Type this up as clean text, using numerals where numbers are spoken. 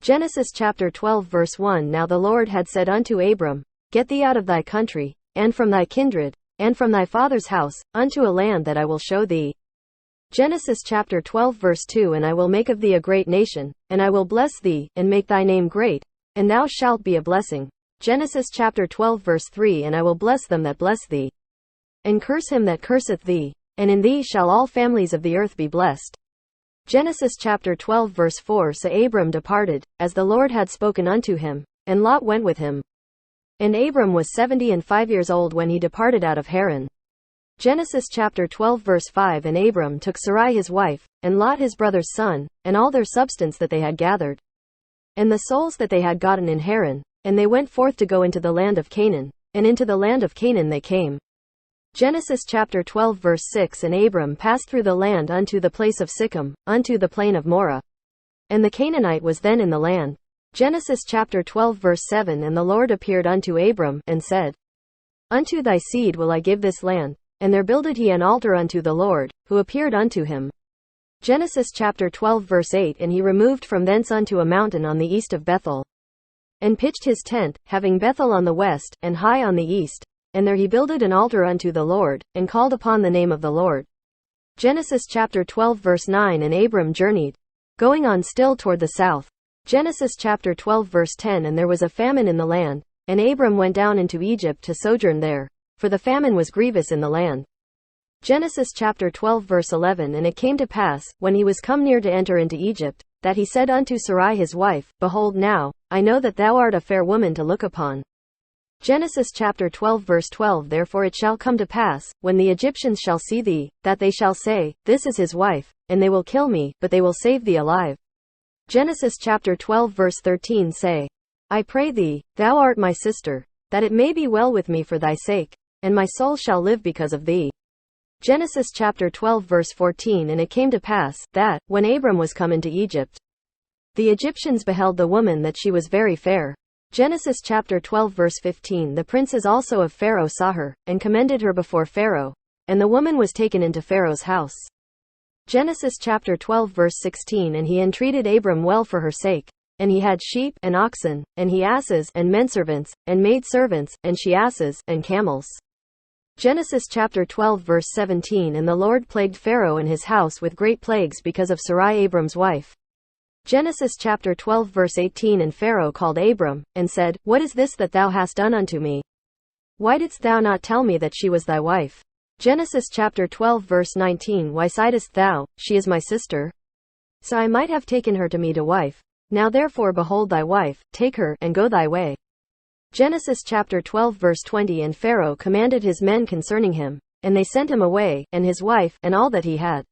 Genesis chapter 12 verse 1. Now the Lord had said unto Abram, Get thee out of thy country, and from thy kindred, and from thy father's house, unto a land that I will show thee. Genesis chapter 12 verse 2. And I will make of thee a great nation, and I will bless thee, and make thy name great, and thou shalt be a blessing. Genesis chapter 12 verse 3. And I will bless them that bless thee, and curse him that curseth thee, and in thee shall all families of the earth be blessed. Genesis chapter 12 verse 4. So Abram departed, as the Lord had spoken unto him, and Lot went with him. And Abram was 75 years old when he departed out of Haran. Genesis chapter 12 verse 5. And Abram took Sarai his wife, and Lot his brother's son, and all their substance that they had gathered, and the souls that they had gotten in Haran, and they went forth to go into the land of Canaan, and into the land of Canaan they came. Genesis chapter 12 verse 6. And Abram passed through the land unto the place of Sichem, unto the plain of Moreh. And the Canaanite was then in the land. Genesis chapter 12 verse 7. And the Lord appeared unto Abram, and said, Unto thy seed will I give this land. And there builded he an altar unto the Lord, who appeared unto him. Genesis chapter 12 verse 8. And he removed from thence unto a mountain on the east of Bethel, and pitched his tent, having Bethel on the west, and Hai on the east. And there he builded an altar unto the Lord, and called upon the name of the Lord. Genesis chapter 12 verse 9. And Abram journeyed, going on still toward the south. Genesis chapter 12 verse 10. And there was a famine in the land, and Abram went down into Egypt to sojourn there, for the famine was grievous in the land. Genesis chapter 12 verse 11. And it came to pass, when he was come near to enter into Egypt, that he said unto Sarai his wife, Behold now, I know that thou art a fair woman to look upon. Genesis chapter 12 verse 12. Therefore it shall come to pass, when the Egyptians shall see thee, that they shall say, This is his wife, and they will kill me, but they will save thee alive. Genesis chapter 12 verse 13. Say, I pray thee, thou art my sister, that it may be well with me for thy sake, and my soul shall live because of thee. Genesis chapter 12 verse 14. And it came to pass, that, when Abram was come into Egypt, the Egyptians beheld the woman that she was very fair. Genesis chapter 12 verse 15. The princes also of Pharaoh saw her, and commended her before Pharaoh, and the woman was taken into Pharaoh's house. Genesis chapter 12 verse 16. And he entreated Abram well for her sake. And he had sheep, and oxen, and he asses, and menservants, and maidservants, and she asses, and camels. Genesis chapter 12 verse 17. And the Lord plagued Pharaoh and his house with great plagues because of Sarai Abram's wife. Genesis chapter 12 verse 18. And Pharaoh called Abram, and said, What is this that thou hast done unto me? Why didst thou not tell me that she was thy wife? Genesis chapter 12 verse 19. Why sightest thou, She is my sister? So I might have taken her to me to wife. Now therefore behold thy wife, take her, and go thy way. Genesis chapter 12 verse 20. And Pharaoh commanded his men concerning him, and they sent him away, and his wife, and all that he had.